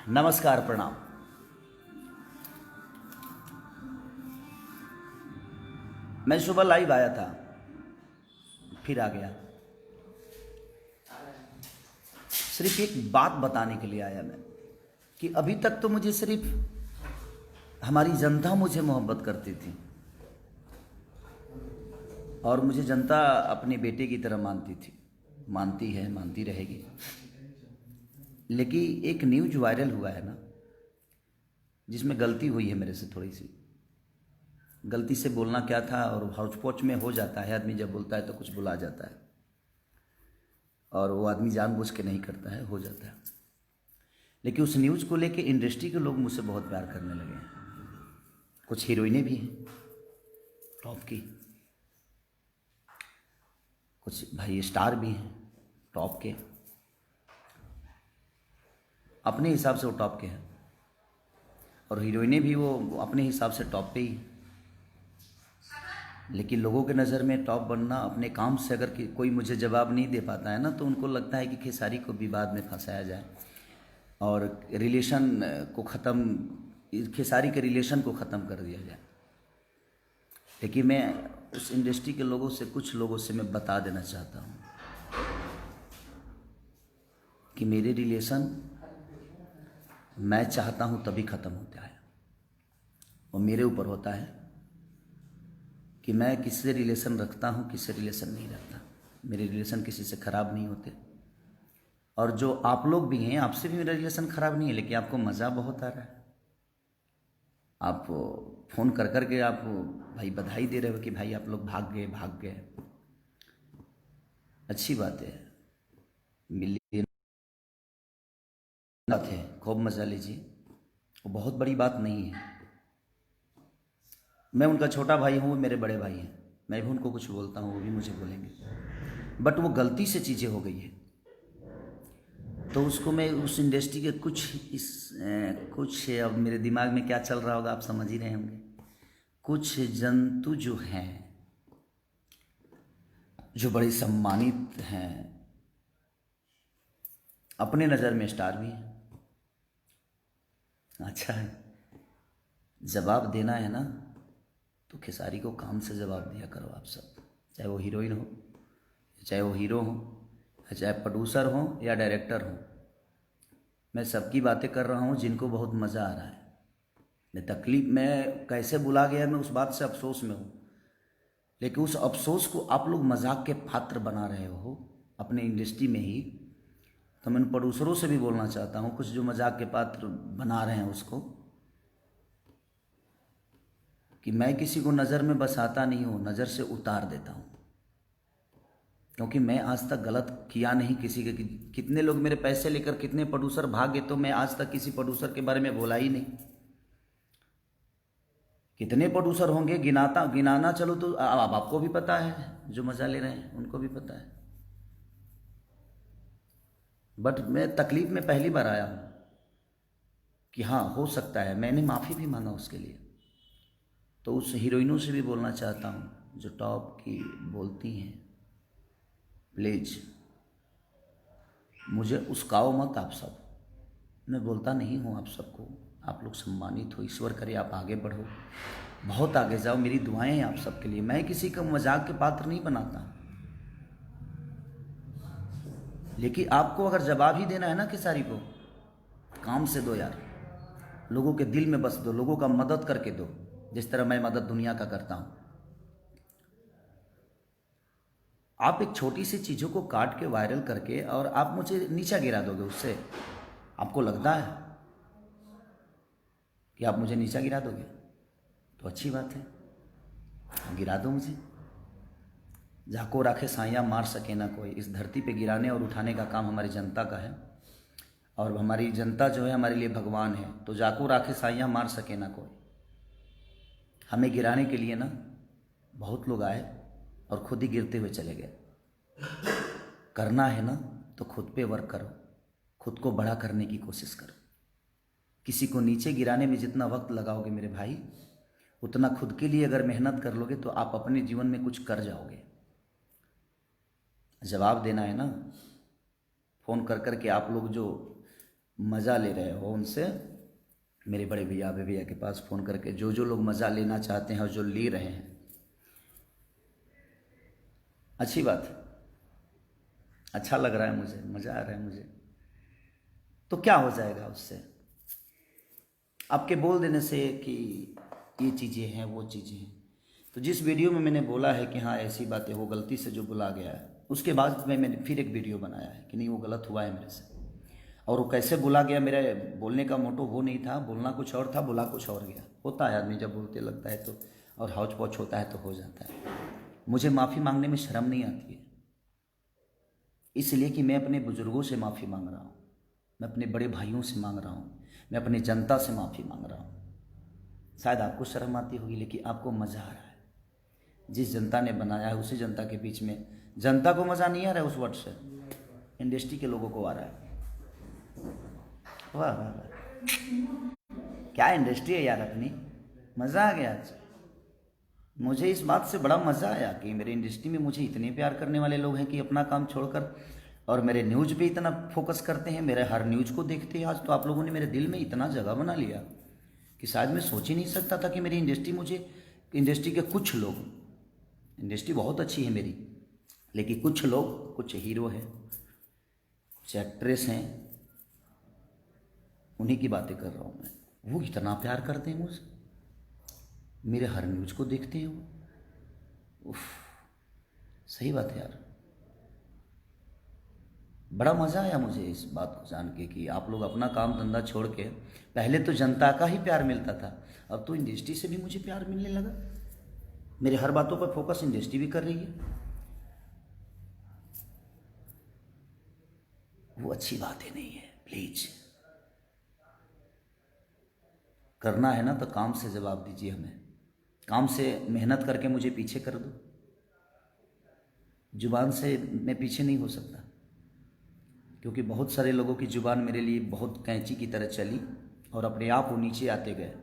नमस्कार, प्रणाम। मैं सुबह लाइव आया था, फिर आ गया। सिर्फ एक बात बताने के लिए आया मैं कि अभी तक तो मुझे सिर्फ हमारी जनता मुझे मोहब्बत करती थी और मुझे जनता अपने बेटे की तरह मानती थी, मानती है, मानती रहेगी। लेकिन एक न्यूज वायरल हुआ है ना, जिसमें गलती हुई है मेरे से। थोड़ी सी गलती से बोलना क्या था, और हाउच पौच में हो जाता है। आदमी जब बोलता है तो कुछ बुला जाता है, और वो आदमी जानबूझ के नहीं करता है, हो जाता है। लेकिन उस न्यूज़ को लेके इंडस्ट्री के लोग मुझसे बहुत प्यार करने लगे हैं। कुछ हीरोइनें भी हैं टॉप की, कुछ भाई स्टार भी हैं टॉप के, अपने हिसाब से वो टॉप के हैं, और हीरोइनें भी वो अपने हिसाब से टॉप पे ही। लेकिन लोगों के नज़र में टॉप बनना अपने काम से, अगर कोई मुझे जवाब नहीं दे पाता है ना, तो उनको लगता है कि खेसारी को विवाद में फंसाया जाए और रिलेशन को ख़त्म, खेसारी के रिलेशन को ख़त्म कर दिया जाए। लेकिन मैं उस इंडस्ट्री के लोगों से, कुछ लोगों से मैं बता देना चाहता हूँ कि मेरे रिलेशन मैं चाहता हूँ तभी ख़त्म होता है, और मेरे ऊपर होता है कि मैं किससे रिलेशन रखता हूँ, किससे रिलेशन नहीं रखता। मेरे रिलेशन किसी से ख़राब नहीं होते, और जो आप लोग भी हैं, आपसे भी मेरा रिलेशन ख़राब नहीं है, लेकिन आपको मज़ा बहुत आ रहा है। आप फ़ोन कर कर के आप भाई बधाई दे रहे हो कि भाई आप लोग भाग गए, भाग गए। अच्छी बात है, मिलिए बात है, खूब मज़ा लीजिए, वो बहुत बड़ी बात नहीं है। मैं उनका छोटा भाई हूँ, वो मेरे बड़े भाई हैं। मैं भी उनको कुछ बोलता हूँ, वो भी मुझे बोलेंगे, बट वो गलती से चीज़ें हो गई है, तो उसको मैं उस इंडस्ट्री के कुछ अब मेरे दिमाग में क्या चल रहा होगा आप समझ ही रहे होंगे। कुछ जंतु जो हैं, जो बड़े सम्मानित हैं, अपने नज़र में स्टार भी हैं। अच्छा है, जवाब देना है ना, तो खेसारी को काम से जवाब दिया करो आप सब, चाहे वो हीरोइन हो, चाहे वो हीरो हो, चाहे प्रोड्यूसर हो या डायरेक्टर हो। मैं सबकी बातें कर रहा हूँ जिनको बहुत मज़ा आ रहा है। मैं तकलीफ़ में कैसे बुला गया, मैं उस बात से अफसोस में हूँ, लेकिन उस अफसोस को आप लोग मजाक के पात्र बना रहे हो अपने इंडस्ट्री में ही। तो मैं प्रोड्यूसरों से भी बोलना चाहता हूँ, कुछ जो मजाक के पात्र बना रहे हैं उसको, कि मैं किसी को नज़र में बसाता नहीं हूँ, नज़र से उतार देता हूँ। क्योंकि मैं आज तक गलत किया नहीं किसी के। कितने लोग मेरे पैसे लेकर, कितने प्रोड्यूसर भागे, तो मैं आज तक किसी प्रोड्यूसर के बारे में बोला ही नहीं। कितने प्रोड्यूसर होंगे, गिनाना चलो तो अब आपको भी पता है, जो मज़ा ले रहे हैं उनको भी पता है। बट मैं तकलीफ़ में पहली बार आया हूँ कि हाँ हो सकता है, मैंने माफ़ी भी मांगा उसके लिए। तो उस हीरोइनों से भी बोलना चाहता हूँ जो टॉप की बोलती हैं, प्लीज़ मुझे उस्काओ मत आप सब। मैं बोलता नहीं हूँ आप सबको, आप लोग सम्मानित हो, ईश्वर करे आप आगे बढ़ो, बहुत आगे जाओ, मेरी दुआएं हैं आप सबके लिए। मैं किसी का मजाक के पात्र नहीं बनाता, लेकिन आपको अगर जवाब ही देना है ना खेसारी को, काम से दो यार, लोगों के दिल में बस दो, लोगों का मदद करके दो, जिस तरह मैं मदद दुनिया का करता हूँ। आप एक छोटी सी चीज़ों को काट के वायरल करके और आप मुझे नीचा गिरा दोगे उससे, आपको लगता है कि आप मुझे नीचा गिरा दोगे, तो अच्छी बात है, गिरा दो मुझे। जाको राखे साइयाँ मार सके ना कोई। इस धरती पे गिराने और उठाने का काम हमारी जनता का है, और हमारी जनता जो है हमारे लिए भगवान है। तो जाको राखे साइयाँ मार सके ना कोई। हमें गिराने के लिए ना बहुत लोग आए और खुद ही गिरते हुए चले गए। करना है ना तो खुद पे वर्क करो, खुद को बड़ा करने की कोशिश करो। किसी को नीचे गिराने में जितना वक्त लगाओगे मेरे भाई, उतना खुद के लिए अगर मेहनत कर लोगे तो आप अपने जीवन में कुछ कर जाओगे। जवाब देना है ना, फ़ोन कर कर के आप लोग जो मज़ा ले रहे हो उनसे मेरे बड़े भैया भैया के पास फ़ोन करके जो जो लोग मज़ा लेना चाहते हैं और जो ले रहे हैं, अच्छी बात है, अच्छा लग रहा है मुझे, मज़ा आ रहा है मुझे। तो क्या हो जाएगा उससे? आपके बोल देने से कि ये चीज़ें हैं वो चीज़ें हैं। तो जिस वीडियो में मैंने बोला है कि हाँ ऐसी बातें वो गलती से जो बुला गया है, उसके बाद मैंने फिर एक वीडियो बनाया है कि नहीं वो गलत हुआ है मेरे से, और वो कैसे बुला गया, मेरे बोलने का मोटो वो नहीं था, बोलना कुछ और था, बुला कुछ और गया। होता है आदमी जब बोलते लगता है तो, और हौच पौच होता है तो हो जाता है। मुझे माफ़ी मांगने में शर्म नहीं आती है, इसलिए कि मैं अपने बुज़ुर्गों से माफ़ी मांग रहा हूँ, मैं अपने बड़े भाइयों से मांग रहा हूँ, मैं अपनी जनता से माफ़ी मांग रहा हूँ। शायद आपको शर्म आती होगी, लेकिन आपको मज़ा आ रहा है। जिस जनता ने बनाया है उसी जनता के बीच में, जनता को मज़ा नहीं आ रहा है उस वर्ड से, इंडस्ट्री के लोगों को आ रहा है। वाह वाह वाह, क्या इंडस्ट्री है यार अपनी, मज़ा आ गया आज। मुझे इस बात से बड़ा मज़ा आया कि मेरे इंडस्ट्री में मुझे इतने प्यार करने वाले लोग हैं कि अपना काम छोड़कर और मेरे न्यूज़ पे इतना फोकस करते हैं, मेरे हर न्यूज़ को देखते हैं। आज तो आप लोगों ने मेरे दिल में इतना जगह बना लिया कि शायद मैं सोच ही नहीं सकता था कि मेरी इंडस्ट्री, मुझे इंडस्ट्री के कुछ लोग, इंडस्ट्री बहुत अच्छी है मेरी, लेकिन कुछ लोग, कुछ हीरो हैं, कुछ एक्ट्रेस हैं, उन्हीं की बातें कर रहा हूँ मैं, वो इतना प्यार करते हैं मुझसे, मेरे हर न्यूज़ को देखते हैं वो। उफ, सही बात है यार, बड़ा मज़ा आया मुझे इस बात को जान के कि आप लोग अपना काम धंधा छोड़ के, पहले तो जनता का ही प्यार मिलता था, अब तो इंडस्ट्री से भी मुझे प्यार मिलने लगा। मेरे हर बातों पर फोकस इंडस्ट्री भी कर रही है, वो अच्छी बात ही नहीं है। प्लीज करना है ना तो काम से जवाब दीजिए हमें, काम से मेहनत करके मुझे पीछे कर दो, जुबान से मैं पीछे नहीं हो सकता, क्योंकि बहुत सारे लोगों की जुबान मेरे लिए बहुत कैंची की तरह चली और अपने आप वो नीचे आते गए,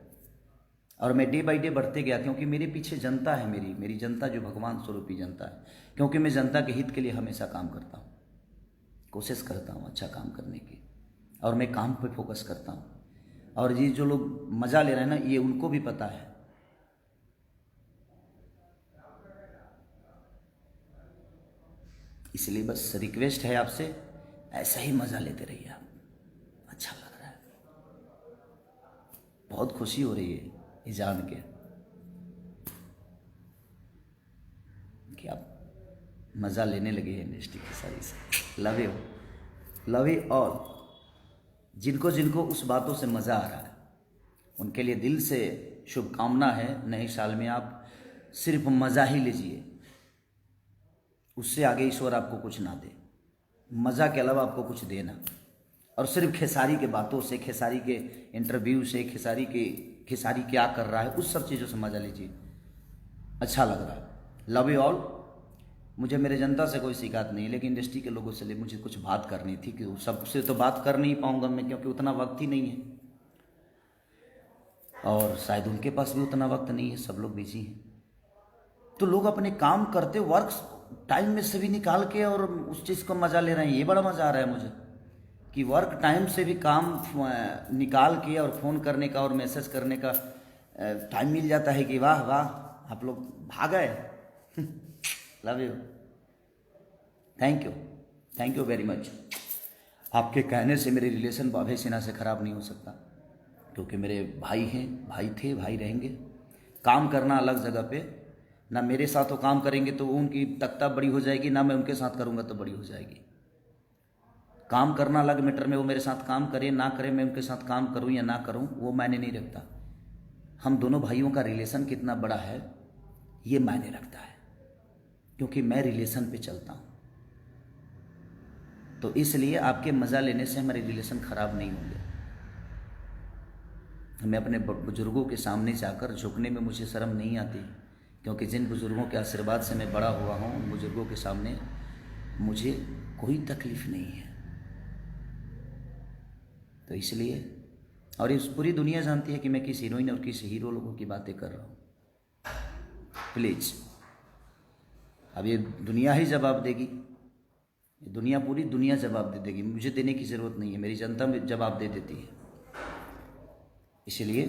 और मैं डे बाई डे बढ़ते गया, क्योंकि मेरे पीछे जनता है, मेरी जनता जो भगवान स्वरूपी जनता है, क्योंकि मैं जनता के हित के लिए हमेशा काम करता हूँ, कोशिश करता हूँ अच्छा काम करने की, और मैं काम पे फोकस करता हूँ। और ये जो लोग मज़ा ले रहे हैं ना, ये उनको भी पता है। इसलिए बस रिक्वेस्ट है आपसे, ऐसा ही मज़ा लेते रहिए आप, अच्छा लग रहा है, बहुत खुशी हो रही है ये जान के कि आप मज़ा लेने लगे हैं इंडस्ट्री की सारी से। Love you, love you all. जिनको जिनको उस बातों से मज़ा आ रहा है उनके लिए दिल से शुभकामना है, नए साल में आप सिर्फ मज़ा ही लीजिए, उससे आगे ईश्वर आपको कुछ ना दे, मज़ा के अलावा आपको कुछ देना। और सिर्फ खेसारी के बातों से, खेसारी के इंटरव्यू से, खेसारी क्या कर रहा है, उस सब चीज़ों से मज़ा लीजिए, अच्छा लग रहा है। Love you all. मुझे मेरे जनता से कोई शिकायत नहीं, लेकिन इंडस्ट्री के लोगों से मुझे कुछ बात करनी थी कि सबसे तो बात कर नहीं पाऊँगा मैं, क्योंकि उतना वक्त ही नहीं है, और शायद उनके पास भी उतना वक्त नहीं है, सब लोग बिजी हैं। तो लोग अपने काम करते वर्क टाइम में से भी निकाल के और उस चीज़ को मज़ा ले रहे हैं, ये बड़ा मज़ा आ रहा है मुझे कि वर्क टाइम से भी काम निकाल के और फ़ोन करने का और मैसेज करने का टाइम मिल जाता है कि वाह वाह आप लोग भाग गए। Love you, thank you very much. आपके कहने से मेरे रिलेशन बाबे सिन्हा से ख़राब नहीं हो सकता, क्योंकि मेरे भाई हैं, भाई थे, भाई रहेंगे। काम करना अलग जगह पे, ना मेरे साथ वो काम करेंगे तो उनकी तख्ता बड़ी हो जाएगी, ना मैं उनके साथ करूँगा तो बड़ी हो जाएगी। काम करना अलग मैटर में, वो मेरे साथ काम करें ना करें, मैं उनके साथ काम करूँ या ना करूँ वो मायने नहीं रखता। हम दोनों भाइयों का रिलेशन कितना बड़ा है ये मायने रखता है, क्योंकि मैं रिलेशन पे चलता हूँ। तो इसलिए आपके मज़ा लेने से हमारे रिलेशन ख़राब नहीं होंगे। मैं अपने बुज़ुर्गों के सामने जाकर झुकने में मुझे शर्म नहीं आती, क्योंकि जिन बुज़ुर्गों के आशीर्वाद से मैं बड़ा हुआ हूँ, उन बुज़ुर्गों के सामने मुझे कोई तकलीफ़ नहीं है। तो इसलिए, और इस पूरी दुनिया जानती है कि मैं किस हीरोइन और किस हीरो लोगों की बातें कर रहा हूँ। प्लीज़, अब ये दुनिया ही जवाब देगी ये दुनिया, पूरी दुनिया जवाब दे देगी, मुझे देने की ज़रूरत नहीं है, मेरी जनता में जवाब दे देती है। इसलिए,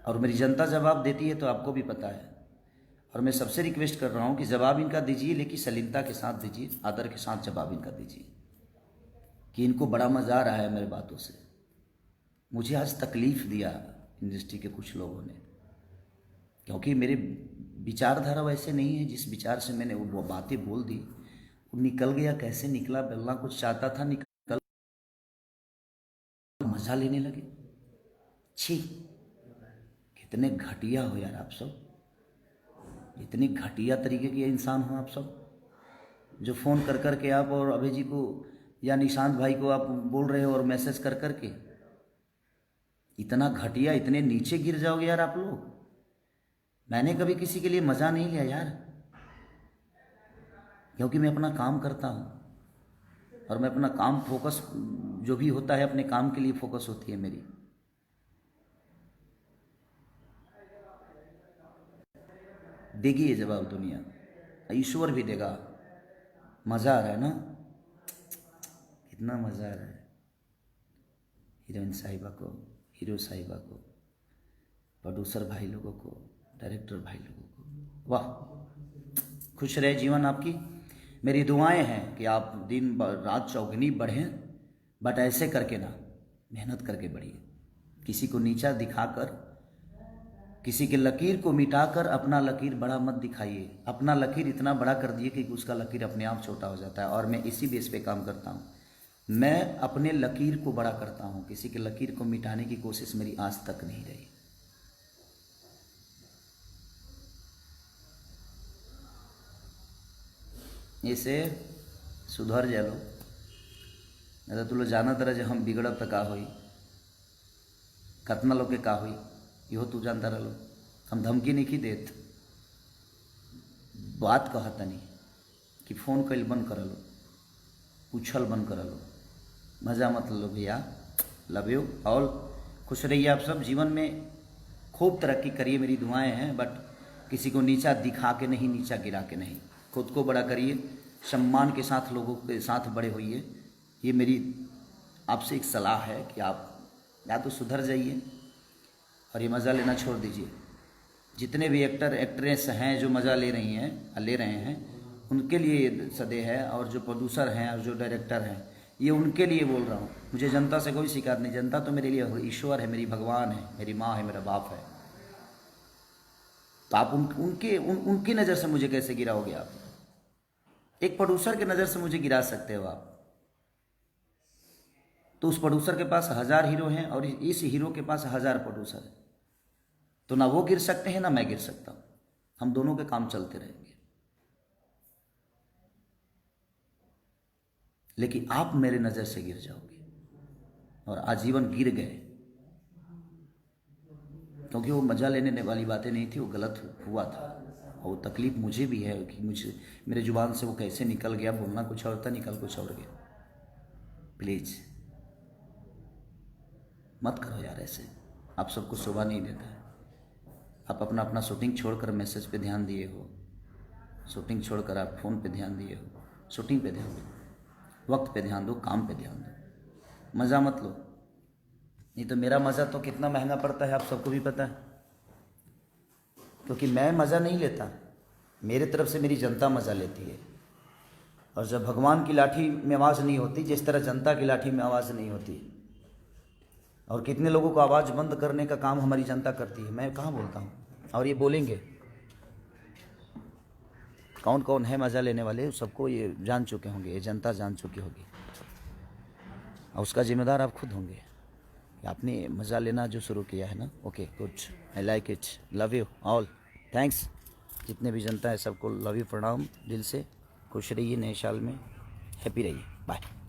और मेरी जनता जवाब देती है तो आपको भी पता है। और मैं सबसे रिक्वेस्ट कर रहा हूँ कि जवाब इनका दीजिए, लेकिन सलीमता के साथ दीजिए, आदर के साथ जवाब इनका दीजिए, कि इनको बड़ा मज़ा आ रहा है मेरे बातों से। मुझे आज तकलीफ़ दिया इंडस्ट्री के कुछ लोगों ने, क्योंकि मेरे विचारधारा वैसे नहीं है। जिस विचार से मैंने वो बातें बोल दी, वो निकल गया, कैसे निकला, बल्ला कुछ चाहता था, निकल, मज़ा लेने लगे। छी, कितने घटिया हो यार आप सब, इतनी घटिया तरीके के इंसान हो आप सब, जो फ़ोन कर कर के आप और अभय जी को या निशांत भाई को आप बोल रहे हो और मैसेज कर कर के, इतना घटिया, इतने नीचे गिर जाओगे यार आप लोग। मैंने कभी किसी के लिए मज़ा नहीं लिया यार, क्योंकि मैं अपना काम करता हूँ और मैं अपना काम फोकस, जो भी होता है अपने काम के लिए फोकस होती है मेरी। देगी ये जवाब दुनिया, ईश्वर भी देगा। मज़ा आ रहा है ना, कितना मज़ा आ रहा है। हीरोइन साहिबा को, हीरो साहिबा को, प्रोड्यूसर भाई लोगों को, डायरेक्टर भाई लोगों को, वाह, खुश रहे जीवन आपकी। मेरी दुआएं हैं कि आप दिन रात चौगुनी बढ़ें, बट ऐसे करके ना, मेहनत करके बढ़िए। किसी को नीचा दिखाकर, किसी के लकीर को मिटाकर अपना लकीर बड़ा मत दिखाइए। अपना लकीर इतना बड़ा कर दिए कि उसका लकीर अपने आप छोटा हो जाता है। और मैं इसी बेस पे काम करता हूँ, मैं अपने लकीर को बड़ा करता हूँ, किसी के लकीर को मिटाने की कोशिश मेरी आज तक नहीं रही। ऐसे सुधर जा लो, नहीं तो तू लोग जाना तरह जो हम बिगड़ब तो का होई, कतना लोग के का हुई, इहो तू जानता रहो। हम धमकी नहीं की देत, बात कहता नहीं कि फ़ोन कल बंद कर लो, पूछल बंद कर लो, मज़ा मत लो भैया। लव यू ऑल, खुश रहिए आप सब, जीवन में खूब तरक्की करिए, मेरी दुआएं हैं। बट किसी को नीचा दिखा के नहीं, नीचा गिरा के नहीं, खुद को बड़ा करिए, सम्मान के साथ लोगों के साथ बड़े होइए। ये मेरी आपसे एक सलाह है कि आप या तो सुधर जाइए और ये मज़ा लेना छोड़ दीजिए। जितने भी एक्टर एक्ट्रेस हैं जो मज़ा ले रही हैं, ले रहे हैं, उनके लिए ये सदे है। और जो प्रोड्यूसर हैं और जो डायरेक्टर हैं, ये उनके लिए बोल रहा हूँ। मुझे जनता से कोई शिकायत नहीं, जनता तो मेरे लिए ईश्वर है, मेरी भगवान है, मेरी माँ है, मेरा बाप है। तो आप उनकी नज़र से मुझे कैसे गिराओगे आप? एक प्रोड्यूसर की नज़र से मुझे गिरा सकते हो आप? तो उस प्रोड्यूसर के पास 1000 हीरो हैं और इस हीरो के पास 1000 प्रोड्यूसर है, तो ना वो गिर सकते हैं ना मैं गिर सकता हूँ। हम दोनों के काम चलते रहेंगे। लेकिन आप मेरे नज़र से गिर जाओगे और आजीवन गिर गए, क्योंकि वो मज़ा लेने वाली बातें नहीं थी, वो गलत हुआ था। और वो तकलीफ़ मुझे भी है कि मुझे, मेरे जुबान से वो कैसे निकल गया, बोलना कुछ और था, निकल कुछ और गया। प्लीज़ मत करो यार ऐसे, आप सबको शोभा नहीं देता है। आप अपना अपना शूटिंग छोड़कर मैसेज पे ध्यान दिए हो, शूटिंग छोड़कर आप फ़ोन पे ध्यान दिए हो। शूटिंग पे ध्यान दो, वक्त पे ध्यान दो, काम पे ध्यान दो, मज़ा मत लो। नहीं तो मेरा मज़ा तो कितना महंगा पड़ता है आप सबको भी पता है, क्योंकि मैं मज़ा नहीं लेता, मेरे तरफ से मेरी जनता मज़ा लेती है। और जब भगवान की लाठी में आवाज़ नहीं होती, जिस तरह जनता की लाठी में आवाज़ नहीं होती, और कितने लोगों को आवाज़ बंद करने का काम हमारी जनता करती है, मैं कहाँ बोलता हूँ। और ये बोलेंगे कौन कौन है मज़ा लेने वाले, सबको ये जान चुके होंगे, ये जनता जान चुकी होगी, और उसका जिम्मेदार आप खुद होंगे कि आपने मज़ा लेना जो शुरू किया है ना। Okay good, I like it, love you all, thanks. जितने भी जनता है सबको लव यू, प्रणाम दिल से। खुश रहिए, नए साल में हैप्पी रहिए, बाय।